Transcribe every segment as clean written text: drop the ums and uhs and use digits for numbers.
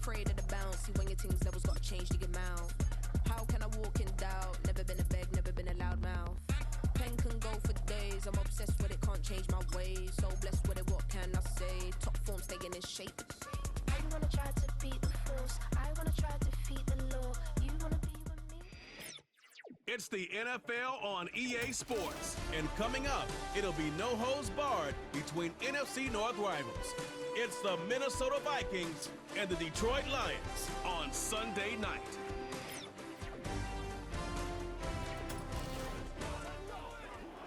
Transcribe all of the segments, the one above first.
afraid of the bounce. See when your things levels gotta change to get mouth. How can I walk in doubt? Never been a beg, never been a loud mouth. Pen can go for days. I'm obsessed with it, can't change my ways. So blessed with it, what can I say? Top form staying in shape. I wanna try to beat the force. I wanna try to defeat the law. You wanna be with me? It's the NFL on EA Sports. And coming up, it'll be no holds barred between NFC North rivals. It's the Minnesota Vikings and the Detroit Lions on Sunday night.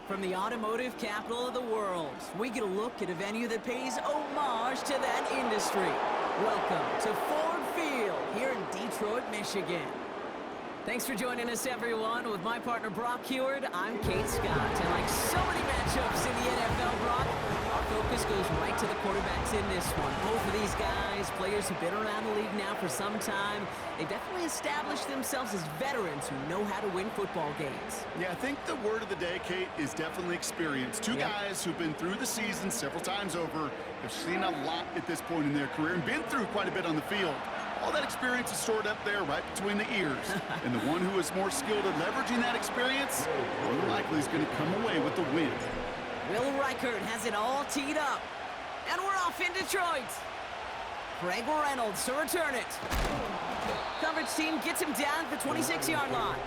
From the automotive capital of the world, we get a look at a venue that pays homage to that industry. Welcome to Ford Field here in Detroit, Michigan. Thanks for joining us, everyone. With my partner, Brock Heward, I'm Kate Scott. And like so many matchups in the NFL, Brock, our focus goes right to the quarterbacks in this one. Both of these guys, players who've been around the league now for some time, they've definitely established themselves as veterans who know how to win football games. Yeah, I think the word of the day, Kate, is definitely experience. Two guys who've been through the season several times over, have seen a lot at this point in their career, and been through quite a bit on the field. All that experience is stored up there right between the ears. And the one who is more skilled at leveraging that experience, more likely is going to come away with the win. Will Reichert has it all teed up. And we're off in Detroit. Craig Reynolds to return it. Coverage team gets him down at the 26-yard line.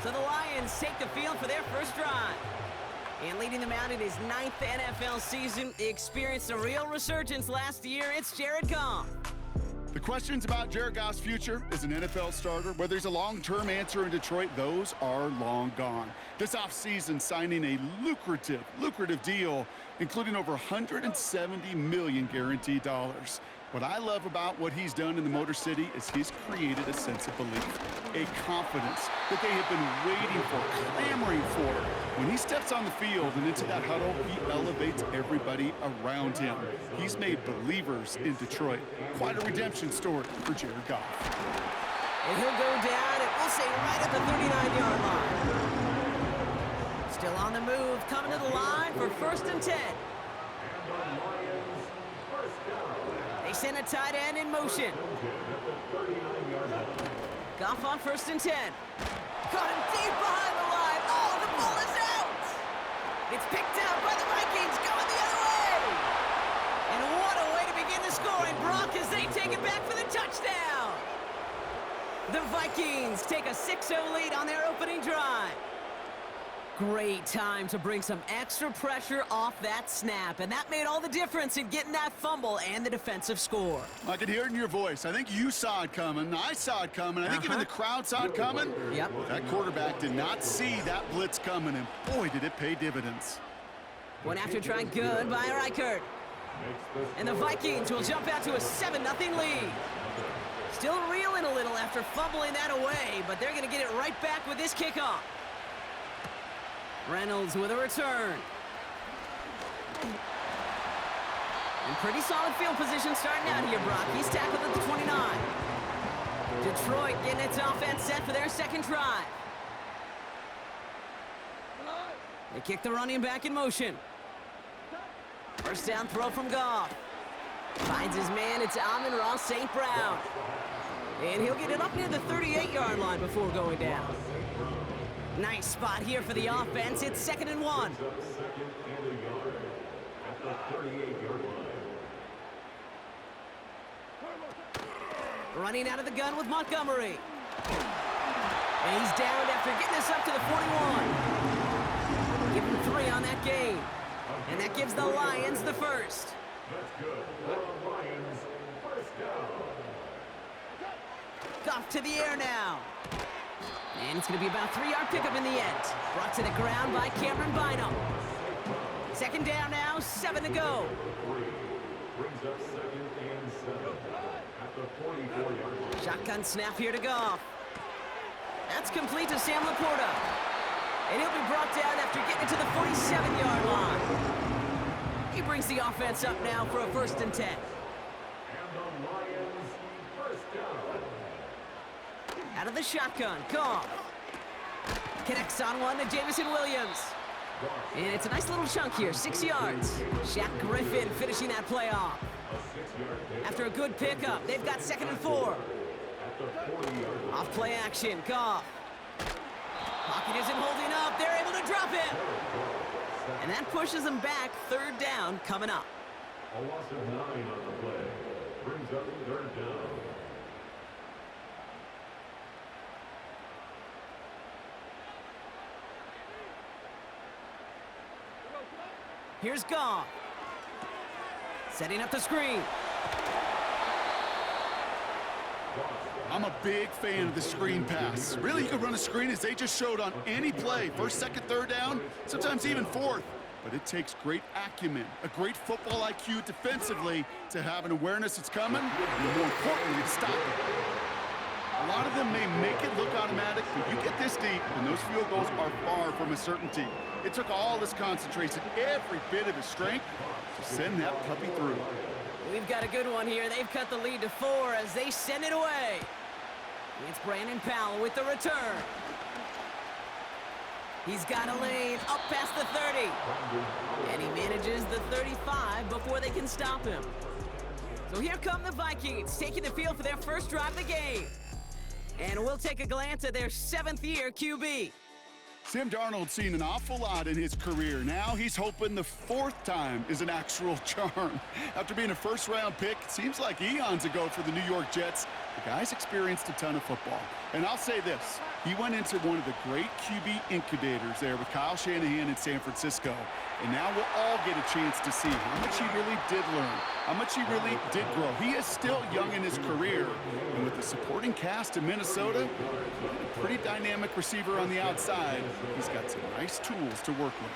So the Lions take the field for their first drive. And leading them out in his 9th NFL season, he experienced a real resurgence last year. It's Jared Goff. The questions about Jared Goff's future as an NFL starter, whether he's a long-term answer in Detroit, those are long gone. This offseason, signing a lucrative deal, including over $170 million guaranteed dollars. What I love about what he's done in the Motor City is he's created a sense of belief, a confidence that they have been waiting for, clamoring for. When he steps on the field and into that huddle, he elevates everybody around him. He's made believers in Detroit. Quite a redemption story for Jared Goff. And he'll go down, and we'll say right at the 39-yard line. Still on the move, coming to the line for 1st and 10. They send a tight end in motion. Goff on 1st and 10. Caught him deep behind the line. Oh, the ball is out. It's picked out by the Vikings, going the other way. And what a way to begin the scoring, Brock, as they take it back for the touchdown. The Vikings take a 6-0 lead on their opening drive. Great time to bring some extra pressure off that snap, and that made all the difference in getting that fumble and the defensive score. I could hear it in your voice. I think you saw it coming. I saw it coming. I think even the crowd saw it coming. Yep. That quarterback did not see that blitz coming, and boy, did it pay dividends. One after try good by Reichert. And the Vikings will jump out to a 7-0 lead. Still reeling a little after fumbling that away, but they're going to get it right back with this kickoff. Reynolds with a return. And pretty solid field position starting out here, Brock. He's tackled at the 29. Detroit getting its offense set for their second drive. They kick the running back in motion. First down throw from Goff. Finds his man, it's Amon-Ra St. Brown. And he'll get it up near the 38-yard line before going down. Nice spot here for the offense. It's 2nd and 1. Running out of the gun with Montgomery. And he's downed after getting this up to the 41. Give him 3 on that game. And that gives the Lions the first. Goff to the air now. And it's going to be about a 3-yard pickup in the end. Brought to the ground by Cameron Bynum. 2nd down now, 7 to go. Shotgun snap here to Goff. That's complete to Sam Laporta. And he'll be brought down after getting to the 47-yard line. He brings the offense up now for a 1st and 10. Out of the shotgun, Goff. Connects on one to Jamison Williams. And it's a nice little chunk here, 6 yards. Shaq Griffin finishing that play off. After a good pickup, they've got 2nd and 4. Off play action, Goff. Pocket isn't holding up. They're able to drop it. And that pushes them back. 3rd down coming up. A loss of 9 on the play. Brings up 3rd down. Here's Goff. Setting up the screen. I'm a big fan of the screen pass. Really, you can run a screen as they just showed on any play. 1st, 2nd, 3rd down, sometimes even 4th. But it takes great acumen, a great football IQ defensively to have an awareness it's coming, and more importantly, to stop it. A lot of them may make it look automatic, but you get this deep, and those field goals are far from a certainty. It took all his concentration, every bit of his strength, to send that puppy through. We've got a good one here. They've cut the lead to 4 as they send it away. It's Brandon Powell with the return. He's got a lane up past the 30. And he manages the 35 before they can stop him. So here come the Vikings, taking the field for their first drive of the game. And we'll take a glance at their 7th-year QB. Sam Darnold's seen an awful lot in his career. Now he's hoping the 4th time is an actual charm. After being a 1st-round pick, it seems like eons ago for the New York Jets. The guy's experienced a ton of football. And I'll say this, he went into one of the great QB incubators there with Kyle Shanahan in San Francisco. And now we'll all get a chance to see how much he really did learn, how much he really did grow. He is still young in his career. And with the supporting cast in Minnesota, a pretty dynamic receiver on the outside, he's got some nice tools to work with.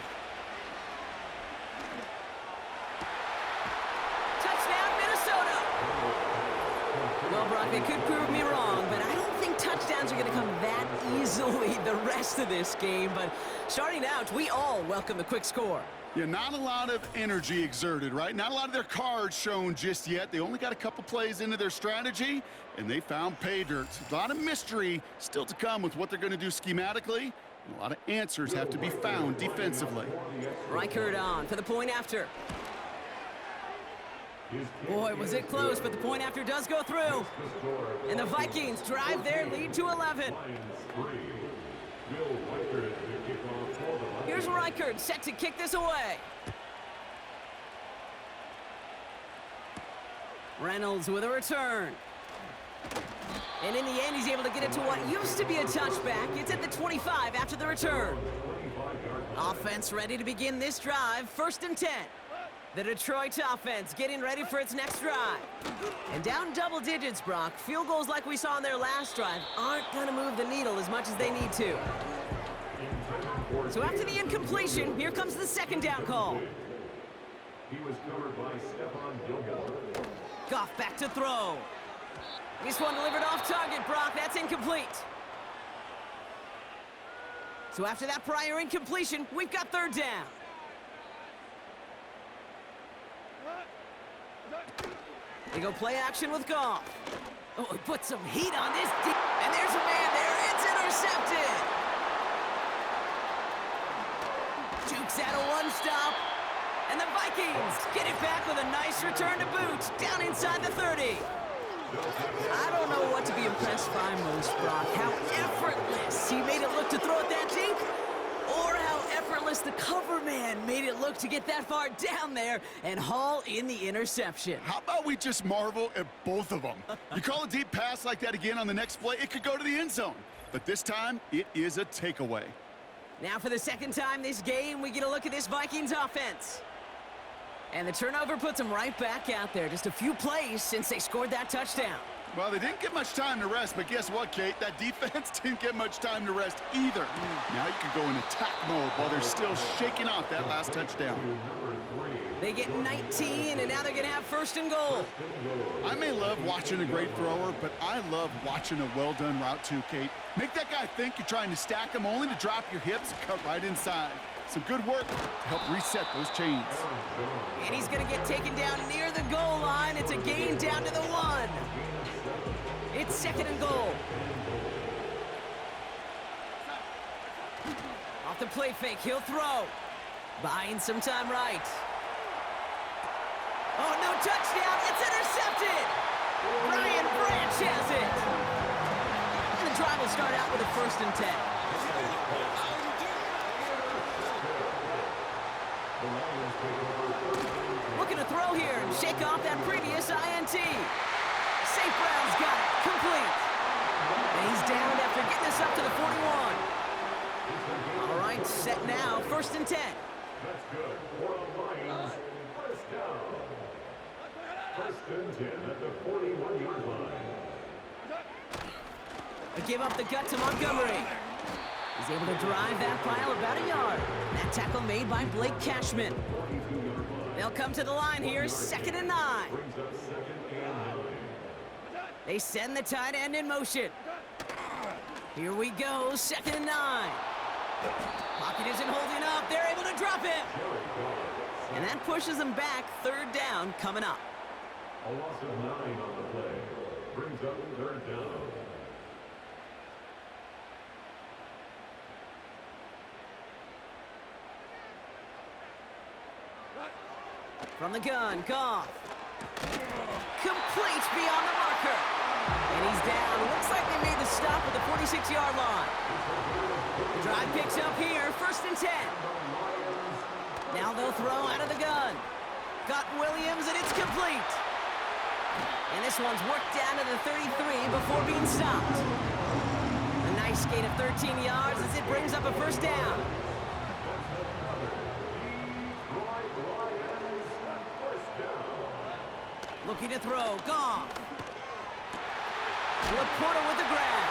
Well, Brock, they could prove me wrong, but I don't think touchdowns are going to come that easily the rest of this game. But starting out, we all welcome a quick score. Yeah, not a lot of energy exerted, right? Not a lot of their cards shown just yet. They only got a couple plays into their strategy, and they found pay dirt. A lot of mystery still to come with what they're going to do schematically. And a lot of answers have to be found defensively. Reichert on for the point after. Boy, was it close, but the point after does go through. And the Vikings drive their lead to 11. Here's Reichert set to kick this away. Reynolds with a return. And in the end, he's able to get it to what used to be a touchback. It's at the 25 after the return. Offense ready to begin this drive, 1st and 10. The Detroit offense getting ready for its next drive. And down double digits, Brock. Field goals like we saw in their last drive aren't going to move the needle as much as they need to. So after the incompletion, here comes the 2nd down call. He was covered by Stephon Gilmore. Goff back to throw. This one delivered off target, Brock. That's incomplete. So after that prior incompletion, we've got 3rd down. They go play action with Goff. Oh, he put some heat on this. And there's a man there. It's intercepted. Jukes out a 1-stop. And the Vikings get it back with a nice return to boot. Down inside the 30. I don't know what to be impressed by most, Brock. How effortless he made it look to throw it that deep, or how effortless the cover man made it look to get that far down there and haul in the interception. How about we just marvel at both of them? You call a deep pass like that again on the next play, it could go to the end zone. But this time, it is a takeaway. Now for the 2nd time this game, we get a look at this Vikings offense. And the turnover puts them right back out there. Just a few plays since they scored that touchdown. Well, they didn't get much time to rest, but guess what, Kate? That defense didn't get much time to rest either. Now you can go in attack mode while they're still shaking off that last touchdown. They get 19, and now they're going to have 1st and goal. I may love watching a great thrower, but I love watching a well-done route too, Kate. Make that guy think you're trying to stack him only to drop your hips and cut right inside. Some good work to help reset those chains. And he's going to get taken down near the goal line. It's a gain down to the 1. It's 2nd and goal. Off the play fake, he'll throw. Buying some time right. Oh, no touchdown. It's intercepted. Brian Branch has it. And the drive will start out with a 1st and 10. Looking to throw here and shake off that previous INT. St. Brown's got it. Complete. And he's down after getting this up to the 41. All right, set now. 1st and 10. That's good. For the Lions, first down. 1st and 10 at the 41-yard line. A give up the gut to Montgomery. He's able to drive that pile about a yard. That tackle made by Blake Cashman. They'll come to the line here, 2nd and 9. Brings up 2nd and 9. They send the tight end in motion. Here we go, 2nd and 9. Pocket isn't holding up. They're able to drop him. And that pushes them back, 3rd down coming up. A loss of 9 on the play. Brings up 3rd down. From the gun, Goff. Complete beyond the marker. And he's down. Looks like they made the stop at the 46-yard line. The drive picks up here, 1st and 10. Now they'll throw out of the gun. Got Williams, and it's complete. And this one's worked down to the 33 before being stopped. A nice gain of 13 yards as it brings up a 1st down. Looking to throw, Goff. Laporta with the grab.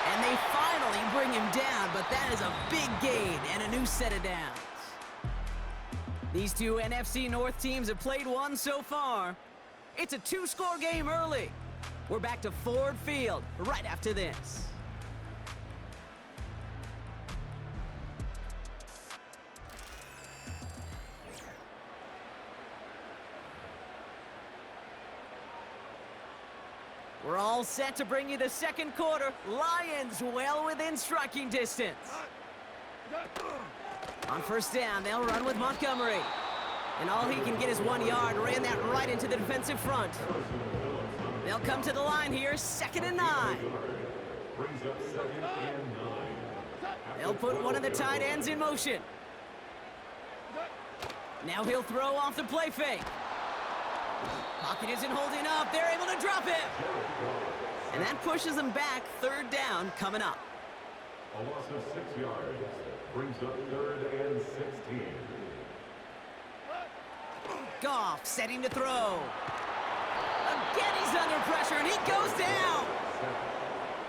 And they finally bring him down, but that is a big gain and a new set of downs. These two NFC North teams have played one so far. It's a 2-score game early. We're back to Ford Field right after this. We're all set to bring you the 2nd quarter. Lions well within striking distance. On 1st down, they'll run with Montgomery. And all he can get is 1 yard. Ran that right into the defensive front. They'll come to the line here, 2nd and 9. Brings up 2nd and 9. They'll put one of the tight ends in motion. Now he'll throw off the play fake. Pocket isn't holding up. They're able to drop him. And that pushes them back, 3rd down coming up. A loss of 6 yards. Brings up 3rd and 16. Goff setting to throw. Again, he's under pressure, and he goes down.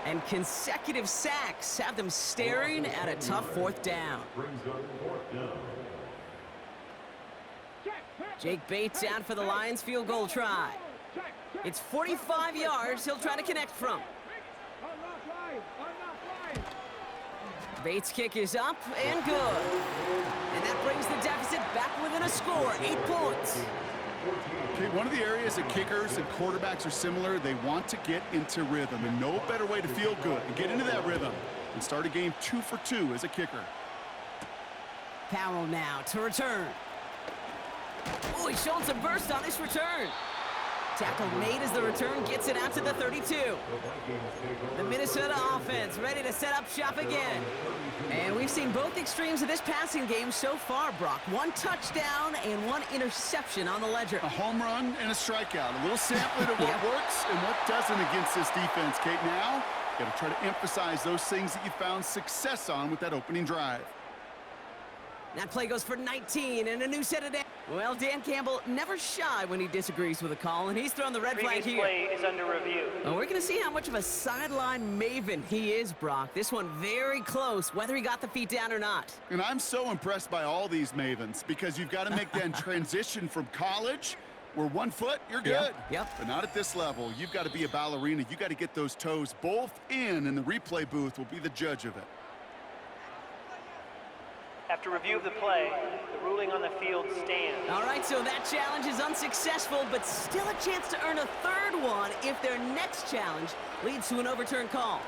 And consecutive sacks have them staring at a tough 4th down. Brings up 4th down. Jake Bates out for the Lions field goal try. It's 45 yards he'll try to connect from. Bates' kick is up and good. And that brings the deficit back within a score, 8 points. Okay, one of the areas that kickers and quarterbacks are similar, they want to get into rhythm, and no better way to feel good and get into that rhythm and start a game 2 for 2 as a kicker. Powell now to return. Oh, he's showing some burst on this return. Tackle made as the return gets it out to the 32. The Minnesota offense ready to set up shop again. And we've seen both extremes of this passing game so far, Brock. 1 touchdown and 1 interception on the ledger. A home run and a strikeout. A little sampling of what works and what doesn't against this defense, Kate. Now, you got to try to emphasize those things that you found success on with that opening drive. That play goes for 19 and a new set of down. Well, Dan Campbell never shy when he disagrees with a call, and he's thrown the red flag here. Play is under review. Well, we're going to see how much of a sideline maven he is, Brock. This one very close, whether he got the feet down or not. And I'm so impressed by all these mavens because you've got to make that transition from college where 1 foot, you're good. Yep. But not at this level. You've got to be a ballerina. You got to get those toes both in, and the replay booth will be the judge of it. After review of the play, the ruling on the field stands. All right, so that challenge is unsuccessful, but still a chance to earn a 3rd one if their next challenge leads to an overturned call.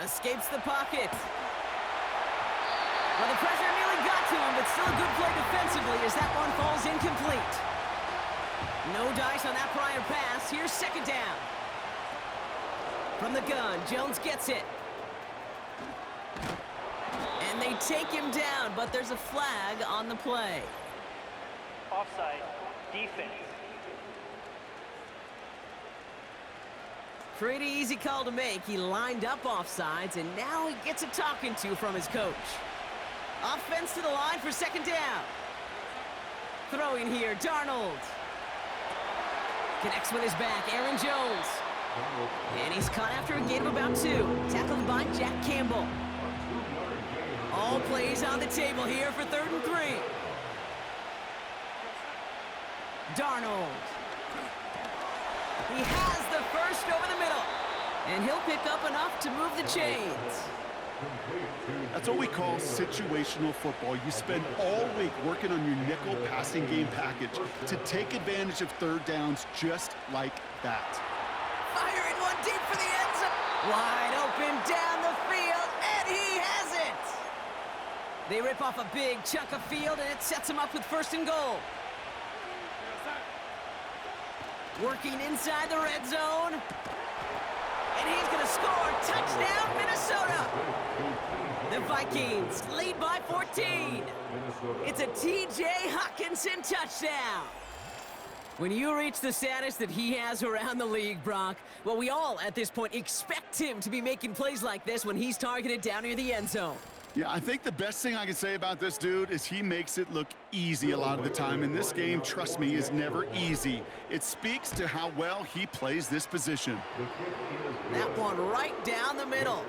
Escapes the pocket. Well, the pressure nearly got got to him, but still a good play defensively as that one falls incomplete. No dice on that prior pass. Here's second down. From the gun, Jones gets it. And they take him down, but there's a flag on the play. Offside. Defense. Pretty easy call to make. He lined up offsides, and now he gets a talking to from his coach. Offense to the line for second down. Throwing here, Darnold. Connects with his back, Aaron Jones. And he's caught after a gain of about 2. Tackled by Jack Campbell. All plays on the table here for 3rd and 3. Darnold. He has the first over the middle. And he'll pick up enough to move the chains. That's what we call situational football. You spend all week working on your nickel passing game package to take advantage of third downs just like that. Firing one deep for the end zone. Wide open down the field, and he has it. They rip off a big chunk of field, and it sets him up with 1st and goal. Working inside the red zone. And he's going to score. Touchdown, Minnesota. The Vikings lead by 14. It's a T.J. Hockenson touchdown. When you reach the status that he has around the league, Brock, well, we all at this point expect him to be making plays like this when he's targeted down near the end zone. Yeah, I think the best thing I can say about this dude is he makes it look easy a lot of the time. And this game, trust me, is never easy. It speaks to how well he plays this position. That one right down the middle.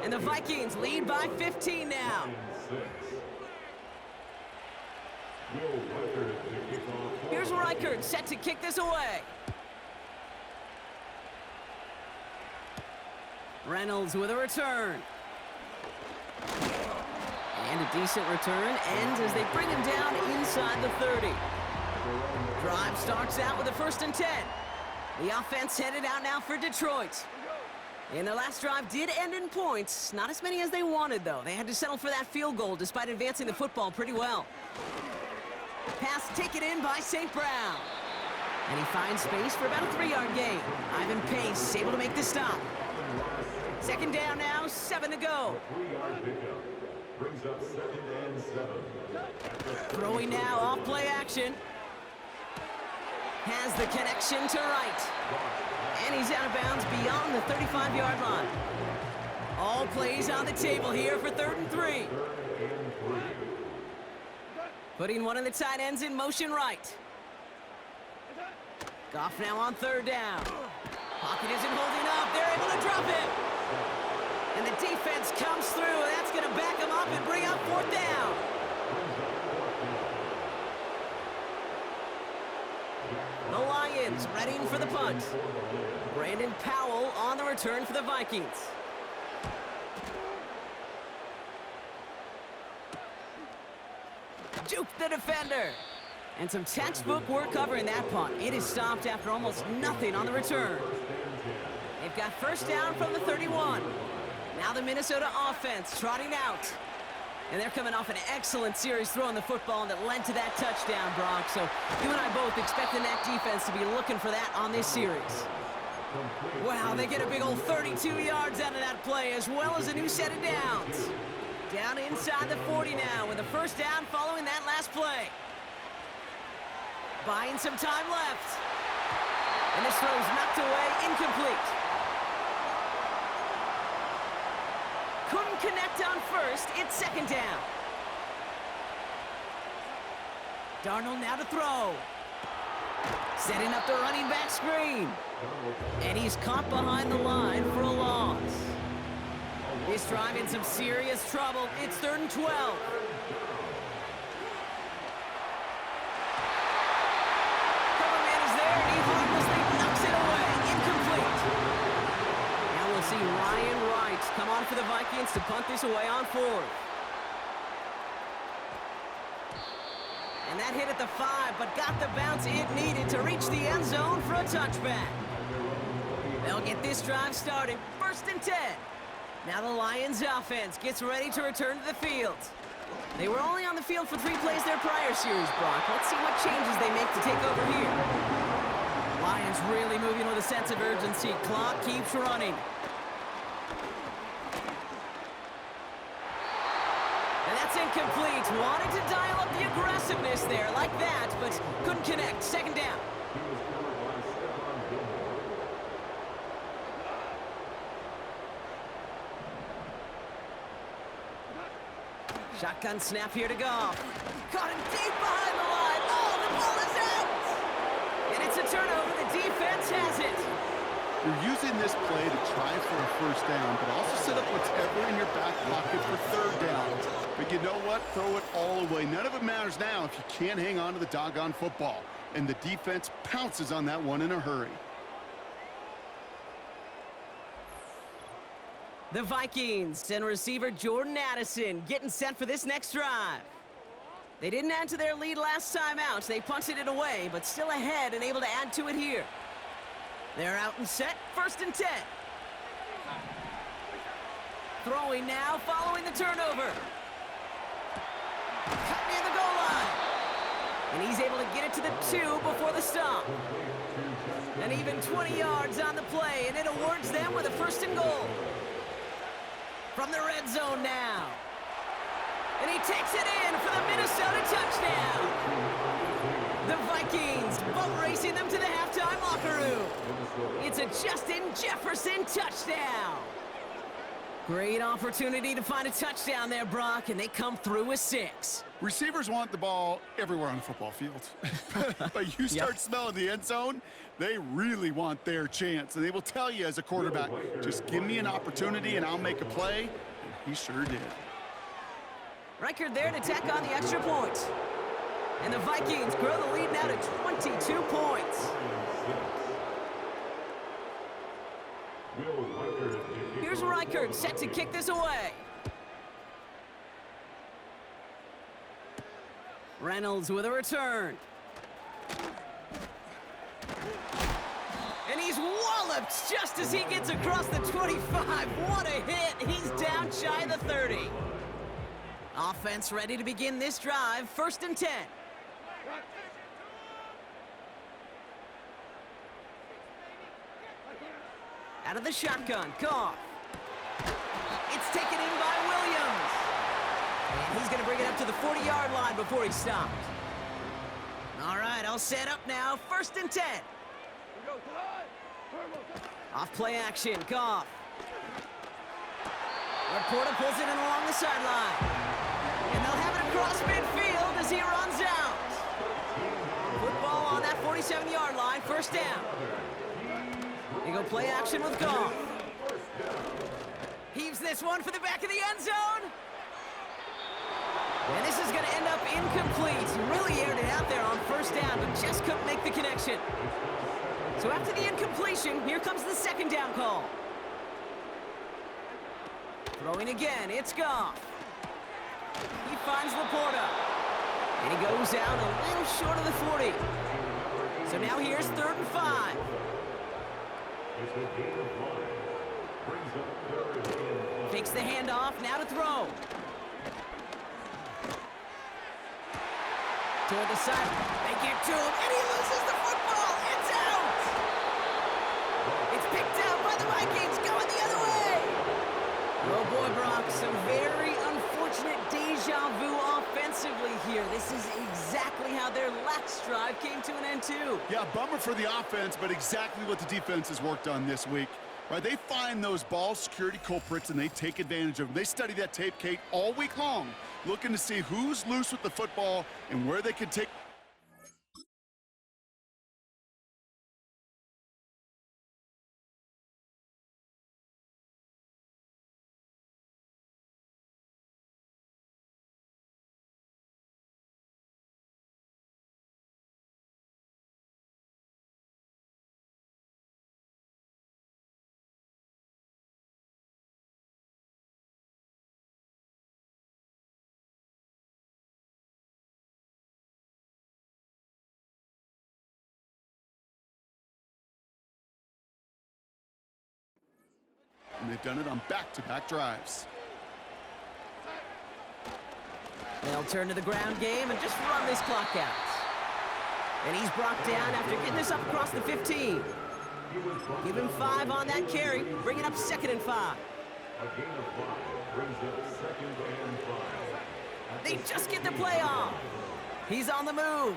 And the Vikings lead by 15 now. Here's Reichert set to kick this away. Reynolds with a return. And a decent return ends as they bring him down inside the 30. Drive starts out with a 1st and 10. The offense headed out now for Detroit. And their last drive did end in points. Not as many as they wanted, though. They had to settle for that field goal despite advancing the football pretty well. Pass taken in by St. Brown. And he finds space for about a 3-yard gain. Ivan Pace able to make the stop. Second down now, 7 to go. Brings up 2nd and 7. Throwing now off play action. Has the connection to right. And he's out of bounds beyond the 35-yard line. All plays on the table here for 3rd and 3. Putting one of the tight ends in motion right. Goff now on 3rd down. Pocket isn't holding up. They're able to drop him. And the defense comes through, and that's going to back him up and bring up 4th down. The Lions readying for the punt. Brandon Powell on the return for the Vikings. Juke the defender. And some textbook work covering that punt. It is stopped after almost nothing on the return. They've got 1st down from the 31. Now the Minnesota offense trotting out. And they're coming off an excellent series throwing the football that led to that touchdown, Brock. So you and I both expecting that defense to be looking for that on this series. Wow, they get a big old 32 yards out of that play as well as a new set of downs. Down inside the 40 now with a 1st down following that last play. Buying some time left. And this throw's knocked away, incomplete. Couldn't connect on 1st, it's 2nd down. Darnold now to throw. Setting up the running back screen. And he's caught behind the line for a loss. This drive in some serious trouble. It's 3rd and 12. Coverman is there, and he harmlessly knocks it away. Incomplete. Now we'll see Ryan Wright come on for the Vikings to punt this away on 4th. And that hit at the 5, but got the bounce it needed to reach the end zone for a touchback. They'll get this drive started. 1st and 10. Now the Lions offense gets ready to return to the field. They were only on the field for 3 plays their prior series, Brock. Let's see what changes they make to take over here. Lions really moving with a sense of urgency. Clock keeps running. And that's incomplete. Wanted to dial up the aggressiveness there like that, but couldn't connect. Second down. Shotgun snap here to Goff. Caught him deep behind the line. Oh, the ball is out! And it's a turnover. The defense has it. You're using this play to try for a first down, but also set up whatever in your back pocket for third down. But you know what? Throw it all away. None of it matters now if you can't hang on to the doggone football. And the defense pounces on that one in a hurry. The Vikings and receiver Jordan Addison getting set for this next drive. They didn't add to their lead last time out. They punted it away, but still ahead and able to add to it here. They're out and set, 1st and 10. Throwing now, following the turnover. Cut near the goal line. And he's able to get it to the 2 before the stop. And even 20 yards on the play, and it awards them with a 1st and goal. From the red zone now. And he takes it in for the Minnesota touchdown. The Vikings boat racing them to the halftime locker room. It's a Justin Jefferson touchdown. Great opportunity to find a touchdown there, Brock, and they come through with 6. Receivers want the ball everywhere on the football field. But you start smelling the end zone, they really want their chance. And they will tell you as a quarterback, just give me an opportunity and I'll make a play. And he sure did. Reichard there to tack on the extra point. And the Vikings grow the lead now to 22 points. Here's Reichard set to kick this away. Reynolds with a return. And he's walloped just as he gets across the 25. What a hit. He's down shy of the 30. Offense ready to begin this drive. 1st and 10. Out of the shotgun, Goff. It's taken in by Williams. And he's going to bring it up to the 40-yard line before he stops. All right, all set up now. 1st and 10. Off play action, Goff. Laporta pulls it in along the sideline. And they'll have it across midfield as he runs out. Football on that 47-yard line, 1st down. They go play action with Goff. Heaves this one for the back of the end zone. And this is going to end up incomplete. He really aired it out there on 1st down, but just couldn't make the connection. So after the incompletion, here comes the 2nd down call. Throwing again, it's Goff. He finds Laporta. And he goes out a little short of the 40. So now here's 3rd and 5. Takes the handoff, now to throw. Toward the side, they get to him, and he loses the football. It's out! It's picked out by the Vikings, going the other way. Oh boy, Brock, some very unfortunate deja vu offensively here. This is exactly how their last drive came to an end too. Yeah, bummer for the offense, but exactly what the defense has worked on this week. Right, they find those ball security culprits and they take advantage of them. They study that tape, Kate, all week long, looking to see who's loose with the football and where they can take. And they've done it on back-to-back drives. They'll turn to the ground game and just run this clock out. And he's brought down after getting this up across the 15. Give him 5 on that carry, bring it up 2nd and 5. A gain of 5 brings up 2nd and 5. They just get the play off. He's on the move.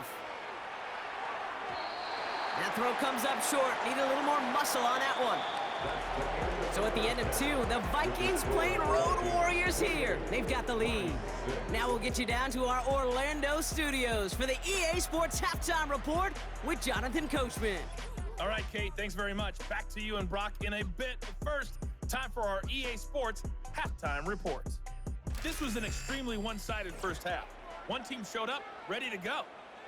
That throw comes up short. Need a little more muscle on that one. So at the end of 2, the Vikings playing Road Warriors here. They've got the lead. Now we'll get you down to our Orlando studios for the EA Sports Halftime Report with Jonathan Coachman. All right, Kate, thanks very much. Back to you and Brock in a bit. But first, time for our EA Sports Halftime Reports. This was an extremely one-sided first half. One team showed up, ready to go.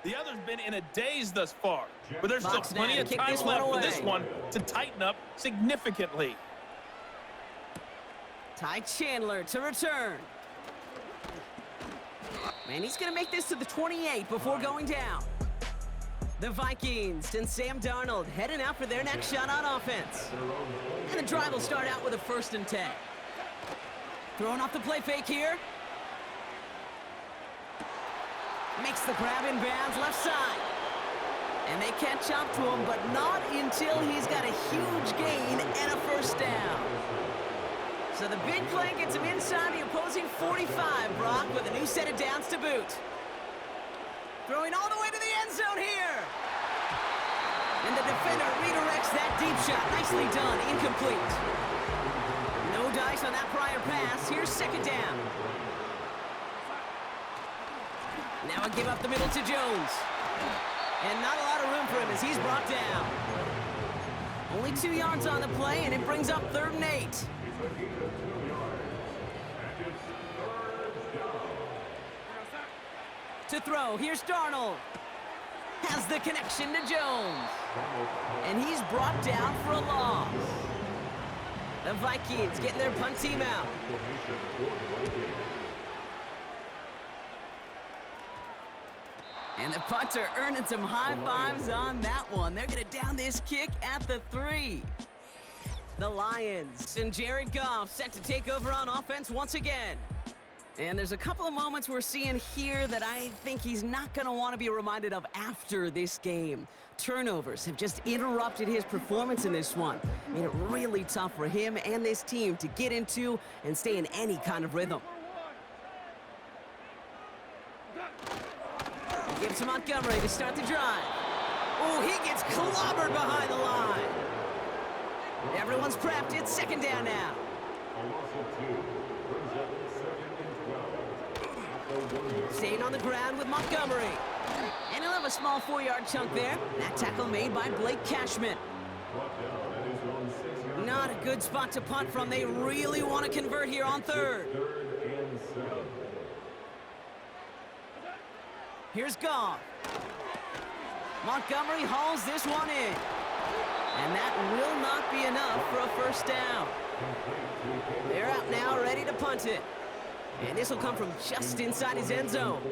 The other's been in a daze thus far, but there's still plenty of time left for this one to tighten up significantly. Ty Chandler to return. And he's going to make this to the 28 before going down. The Vikings and Sam Darnold heading out for their next shot on offense. And the drive will start out with a 1st and 10. Throwing off the play fake here. Makes the grab in bounds left side. And they catch up to him, but not until he's got a huge gain and a 1st down. So the big play gets him inside the opposing 45, Brock, with a new set of downs to boot. Throwing all the way to the end zone here. And the defender redirects that deep shot. Nicely done. Incomplete. No dice on that prior pass. Here's 2nd down. Now a give up the middle to Jones. And not a lot of room for him as he's brought down. Only 2 yards on the play, and it brings up 3rd and 8. It's a gain of 2 yards. And it's 3rd down. To throw, here's Darnold. Has the connection to Jones. And he's brought down for a loss. The Vikings getting their punt team out. And the punter earning some high fives on that one. They're going to down this kick at the 3. The Lions and Jared Goff set to take over on offense once again. And there's a couple of moments we're seeing here that I think he's not going to want to be reminded of after this game. Turnovers have just interrupted his performance in this one. Made it really tough for him and this team to get into and stay in any kind of rhythm. He gives to Montgomery to start the drive. Oh, he gets clobbered behind the line. Everyone's prepped. It's 2nd down now. Staying on the ground with Montgomery. And he'll have a small 4-yard chunk there. That tackle made by Blake Cashman. Not a good spot to punt from. They really want to convert here on 3rd. Here's Goff. Montgomery hauls this one in. And that will not be enough for a 1st down. They're out now, ready to punt it. And this will come from just inside his end zone.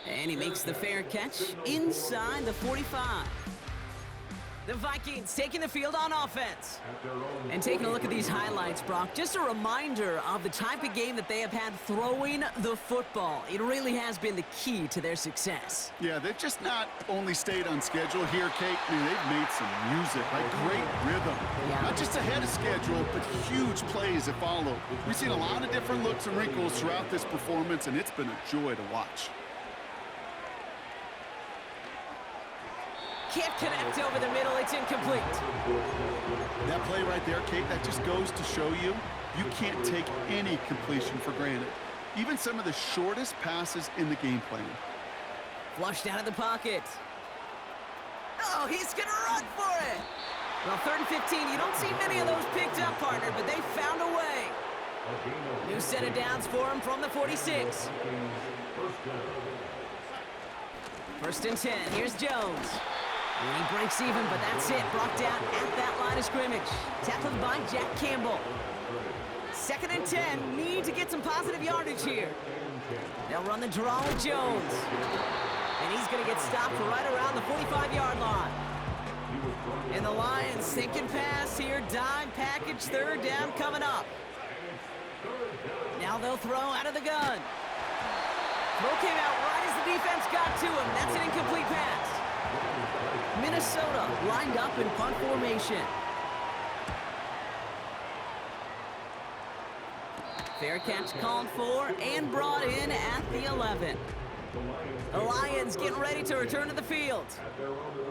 And he makes the fair catch inside the 45. The Vikings taking the field on offense. And taking a look at these highlights, Brock, just a reminder of the type of game that they have had throwing the football. It really has been the key to their success. Yeah, they've just not only stayed on schedule here, Kate. I mean, they've made some music, like great rhythm. Yeah. Not just ahead of schedule, but huge plays that follow. We've seen a lot of different looks and wrinkles throughout this performance, and it's been a joy to watch. Can't connect over the middle. It's incomplete. That play right there, Kate, that just goes to show you can't take any completion for granted. Even some of the shortest passes in the game plan. Flushed out of the pocket. Oh, he's going to run for it. Well, 3rd and 15, you don't see many of those picked up, partner, but they found a way. New set of downs for him from the 46. 1st and 10, here's Jones. And he breaks even, but that's it. Brought down at that line of scrimmage. Tackled by Jack Campbell. 2nd and 10, need to get some positive yardage here. They'll run the draw with Jones. And he's going to get stopped right around the 45-yard line. And the Lions sinking pass here, dime package, third down coming up. Now they'll throw out of the gun. Throw came out right as the defense got to him. That's an incomplete pass. Minnesota lined up in punt formation. Fair catch called for and brought in at the 11. The Lions getting ready to return to the field.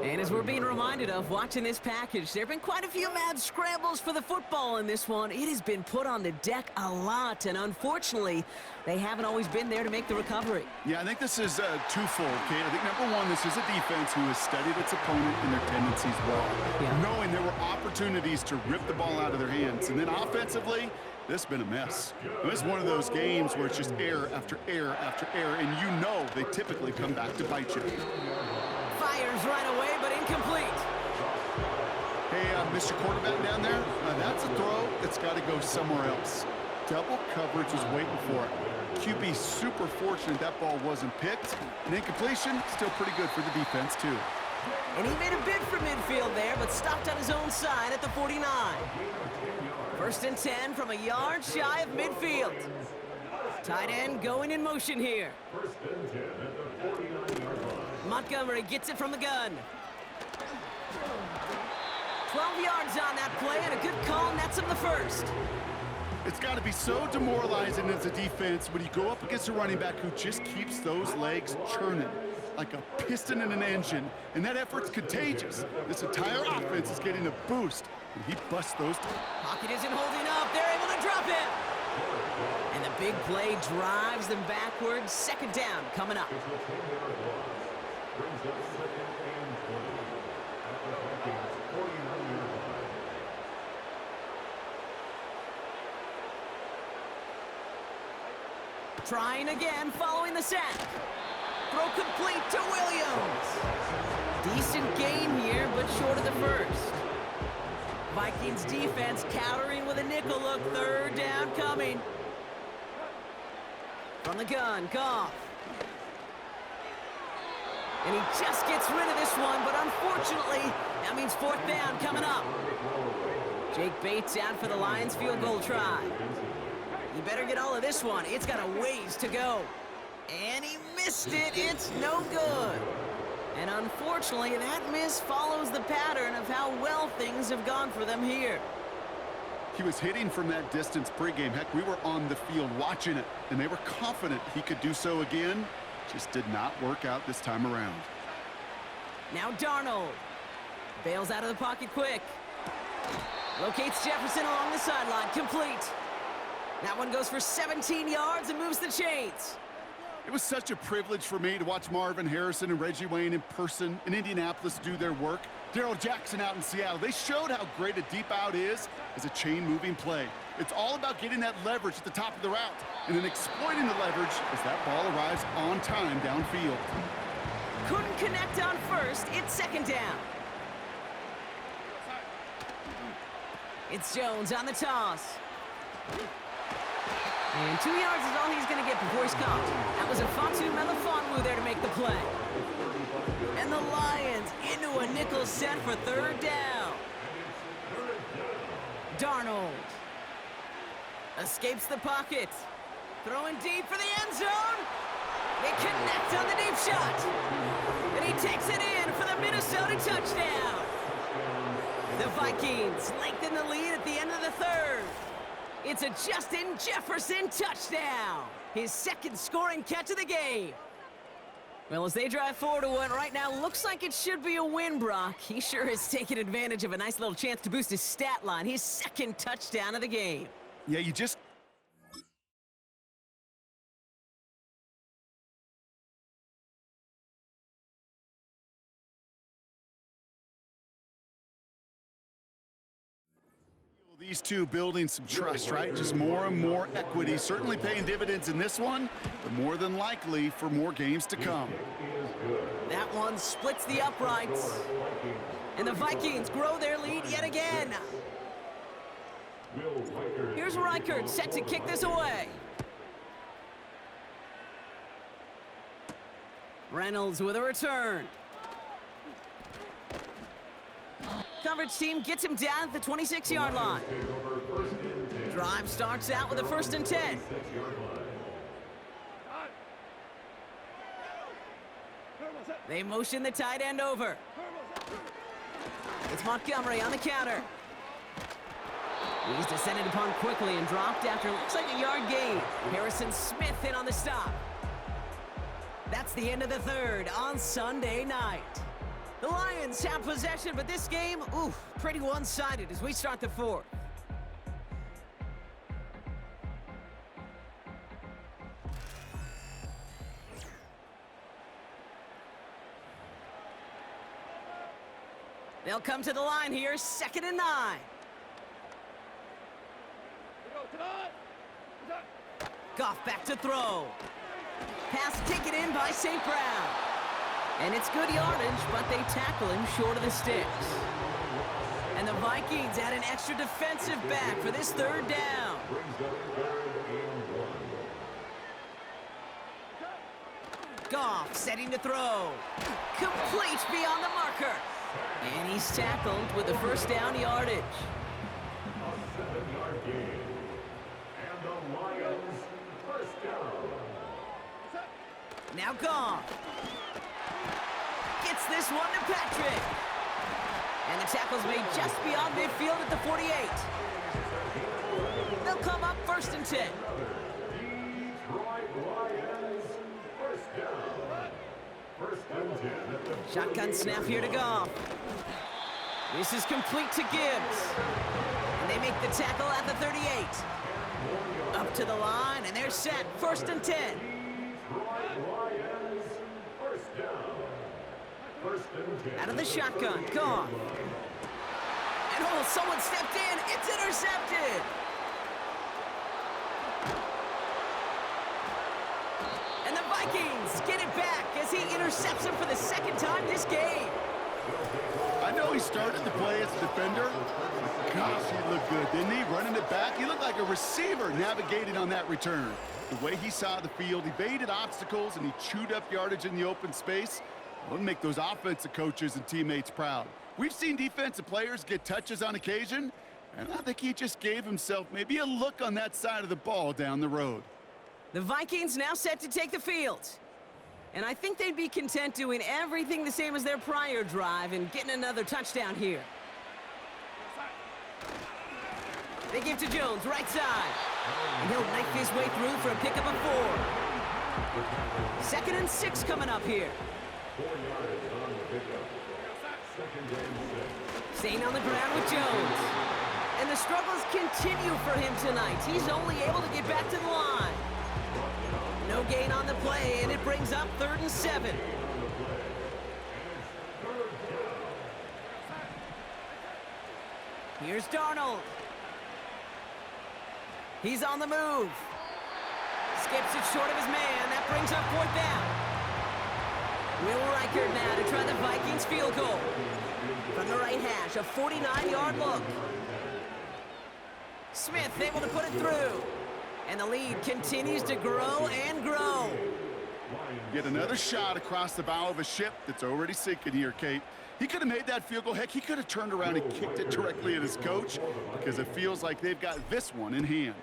And as we're being reminded of watching this package, there have been quite a few mad scrambles for the football in this one. It has been put on the deck a lot, and unfortunately, they haven't always been there to make the recovery. Yeah, I think this is twofold, Kate. I think number one, this is a defense who has studied its opponent and their tendencies well, knowing there were opportunities to rip the ball out of their hands. And then offensively, this has been a mess. This is one of those games where it's just error after error after error, and you know they typically come back to bite you. Fires right away, but incomplete. Hey, Mr. Quarterback down there, that's a throw that's got to go somewhere else. Double coverage is waiting for it. QB super fortunate that ball wasn't picked. And incompletion, still pretty good for the defense, too. And he made a bid for midfield there, but stopped on his own side at the 49. First and 10 from a yard shy of midfield. Tight end going in motion here. Montgomery gets it from the gun. 12 yards on that play, and a good call nets him the first. It's got to be so demoralizing as a defense when you go up against a running back who just keeps those legs churning like a piston in an engine, and that effort's contagious. This entire offense is getting a boost, and he busts those. Pocket isn't holding up. They're able to drop it. And the big play drives them backwards. Second down coming up. Trying again following the sack. Throw complete to Williams. Decent gain here, but short of the first. Vikings defense countering with a nickel look. Third down coming. From the gun, Goff. And he just gets rid of this one, but unfortunately, that means fourth down coming up. Jake Bates out for the Lions field goal try. You better get all of this one. It's got a ways to go. And he missed it. It's no good. And unfortunately, that miss follows the pattern of how well things have gone for them here. He was hitting from that distance pregame. Heck, we were on the field watching it, and they were confident he could do so again. Just did not work out this time around. Now Darnold. Bails out of the pocket quick. Locates Jefferson along the sideline. Complete. That one goes for 17 yards and moves the chains. It was such a privilege for me to watch Marvin Harrison and Reggie Wayne in person in Indianapolis do their work. Darrell Jackson out in Seattle. They showed how great a deep out is as a chain-moving play. It's all about getting that leverage at the top of the route and then exploiting the leverage as that ball arrives on time downfield. Couldn't connect on first. It's second down. It's Jones on the toss. And 2 yards is all he's going to get before he's caught. That was a Fatu Melifonwu there to make the play. And the Lions into a nickel set for third down. Darnold escapes the pocket. Throwing deep for the end zone. They connect on the deep shot. And he takes it in for the Minnesota touchdown. The Vikings lengthen the lead at the end of the third. It's a Justin Jefferson touchdown. His second scoring catch of the game. Well, as they drive forward to what right now looks like it should be a win, Brock. He sure has taken advantage of a nice little chance to boost his stat line. His second touchdown of the game. Yeah, you just... These two building some trust, right? Just more and more equity, certainly paying dividends in this one, but more than likely for more games to come. That one splits the uprights. And the Vikings grow their lead yet again. Here's Reichert set to kick this away. Reynolds with a return. coverage team gets him down at the 26-yard line. Drive starts out with a 1st and 10. They motion the tight end over. It's Montgomery on the counter. He's descended upon quickly and dropped after looks like a yard gain. Harrison Smith in on the stop. That's the end of the third on Sunday night. The Lions have possession, but this game, pretty one-sided as we start the fourth. They'll come to the line here, 2nd and 9. Goff back to throw. Pass taken in by St. Brown. And it's good yardage, but they tackle him short of the sticks. And the Vikings add an extra defensive back for this 3rd down. Goff setting to throw. Complete beyond the marker. And he's tackled with the 1st down yardage. A 7-yard gain. And the Lions, 1st down. Now Goff. Gets this one to Patrick. And the tackle's made just beyond midfield at the 48. They'll come up 1st and 10. Detroit Lions, 1st down. 1st and 10 at the Shotgun snap here to Goff. This is complete to Gibbs. And they make the tackle at the 38. Up to the line, and they're set. 1st and 10. Lions, 1st down. 1st and 10. Out of the shotgun, Goff. And someone stepped in. It's intercepted. And the Vikings get it back as he intercepts him for the 2nd time this game. I know he started the play as a defender. Gosh, he looked good, didn't he? Running it back, he looked like a receiver navigating on that return. The way he saw the field, he evaded obstacles, and he chewed up yardage in the open space. It'll make those offensive coaches and teammates proud. We've seen defensive players get touches on occasion, and I think he just gave himself maybe a look on that side of the ball down the road. The Vikings now set to take the field. And I think they'd be content doing everything the same as their prior drive and getting another touchdown here. They give to Jones, right side. And he'll knife his way through for a pickup of 4. 2nd and 6 coming up here. 4 yards on the pickup. 2nd and 6. Staying on the ground with Jones. And the struggles continue for him tonight. He's only able to get back to the line. No gain on the play, and it brings up 3rd and 7. Here's Darnold. He's on the move. Skips it short of his man. That brings up 4th down. Will Reichert now to try the Vikings field goal. From the right hash, a 49-yard look. Smith able to put it through. And the lead continues to grow and grow. Get another shot across the bow of a ship that's already sinking here, Kate. He could have made that field goal. Heck, he could have turned around and kicked it directly at his coach because it feels like they've got this one in hand.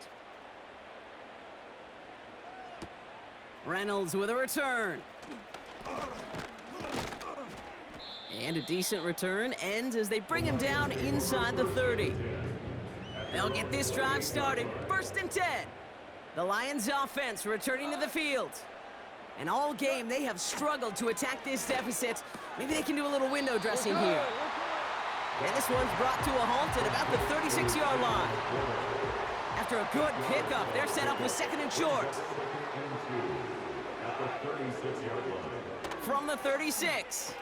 Reynolds with a return. And a decent return ends as they bring him down inside the 30. They'll get this drive started. 1st and 10. The Lions offense returning to the field. And all game, they have struggled to attack this deficit. Maybe they can do a little window dressing here. And this one's brought to a halt at about the 36-yard line. After a good pickup, they're set up with 2nd and short. From the 36.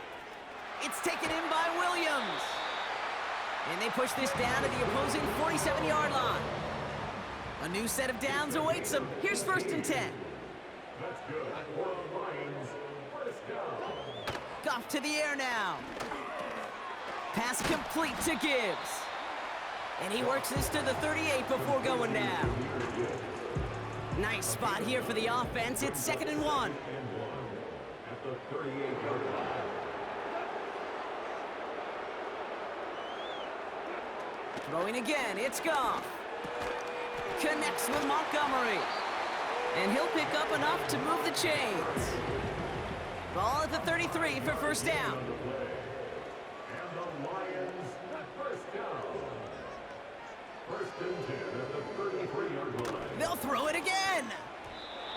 It's taken in by Williams. And they push this down to the opposing 47-yard line. A new set of downs awaits them. Here's 1st and 10. That's good. For the Lions, 1st down. Goff to the air now. Pass complete to Gibbs. And he works this to the 38 before going down. Nice spot here for the offense. It's 2nd and 1. At the 38-yard line. Throwing again, it's Goff. Connects with Montgomery. And he'll pick up enough to move the chains. Ball at the 33 for first down. And the Lions, first down. First and 10 at the 33-yard line. They'll throw it again.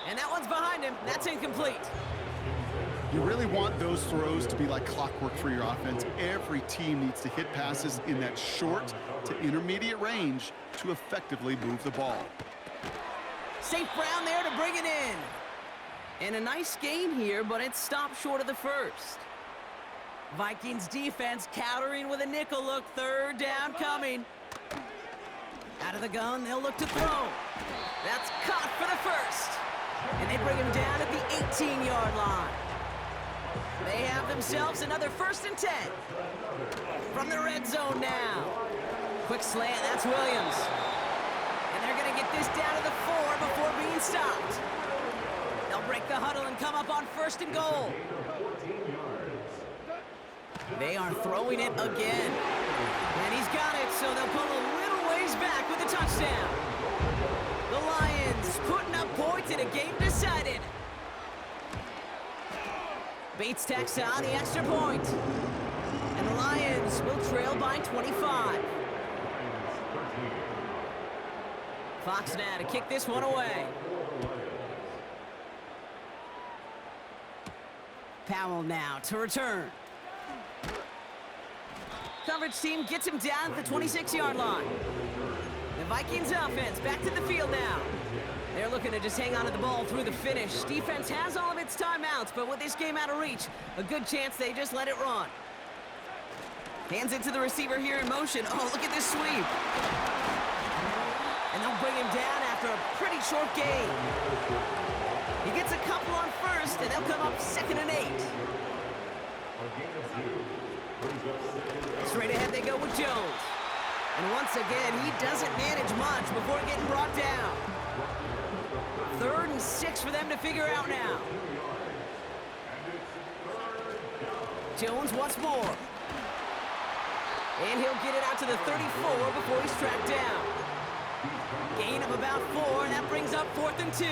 And that one's behind him. That's incomplete. You really want those throws to be like clockwork for your offense. Every team needs to hit passes in that short to intermediate range to effectively move the ball. St. Brown there to bring it in. And a nice gain here, but it stopped short of the first. Vikings defense countering with a nickel look. Third down coming. Out of the gun, they'll look to throw. That's caught for the first. And they bring him down at the 18-yard line. They have themselves another first and 10. From the red zone now. Quick slant, that's Williams. And they're going to get this down to the 4 before being stopped. They'll break the huddle and come up on first and goal. They are throwing it again. And he's got it, so they'll pull a little ways back with a touchdown. The Lions putting up points in a game decided. Bates tacks on the extra point. And the Lions will trail by 25. Fox now to kick this one away. Powell now to return. Coverage team gets him down at the 26-yard line. The Vikings offense back to the field now. They're looking to just hang on to the ball through the finish. Defense has all of its timeouts, but with this game out of reach, a good chance they just let it run. Hands it to the receiver here in motion. Oh, look at this sweep. And they'll bring him down after a pretty short gain. He gets a couple on first, and they'll come up 2nd and 8. Straight ahead they go with Jones. And once again, he doesn't manage much before getting brought down. 3rd and 6 for them to figure out now. Jones once more. And he'll get it out to the 34 before he's tracked down. Gain of about 4, and that brings up 4th and 2.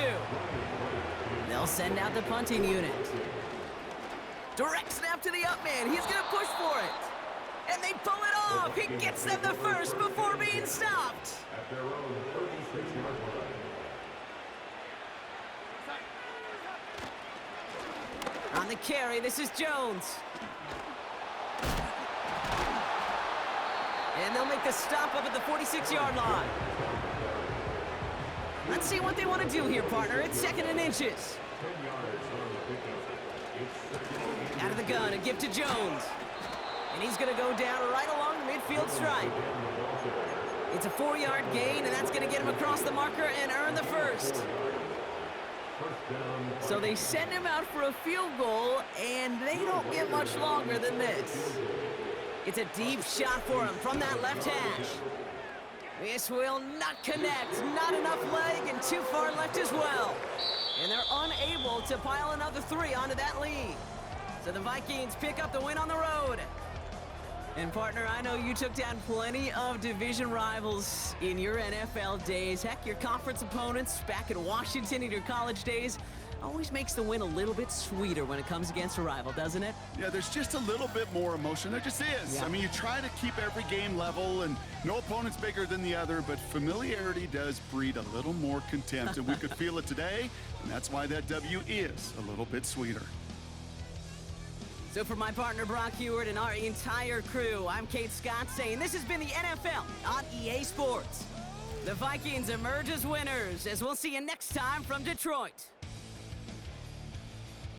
They'll send out the punting unit. Direct snap to the up man. He's going to push for it. And they pull it off. He gets them the first before being stopped. At their own 36-yard line. On the carry, this is Jones. And they'll make the stop up at the 46-yard line. Let's see what they want to do here, partner. It's 2nd and inches. Out of the gun, a give to Jones. And he's going to go down right along the midfield stripe. It's a 4-yard gain, and that's going to get him across the marker and earn the first. So they send him out for a field goal, and they don't get much longer than this. It's a deep shot for him from that left hash. This will not connect. Not enough leg and too far left as well. And they're unable to pile another 3 onto that lead. So the Vikings pick up the win on the road. And partner, I know you took down plenty of division rivals in your NFL days. Heck, your conference opponents back in Washington in your college days always makes the win a little bit sweeter when it comes against a rival, doesn't it? Yeah, there's just a little bit more emotion. There just is. Yeah. I mean, you try to keep every game level, and no opponent's bigger than the other, but familiarity does breed a little more contempt, and we could feel it today, and that's why that W is a little bit sweeter. So for my partner Brock Heward and our entire crew, I'm Kate Scott saying this has been the NFL on EA Sports. The Vikings emerge as winners, as we'll see you next time from Detroit.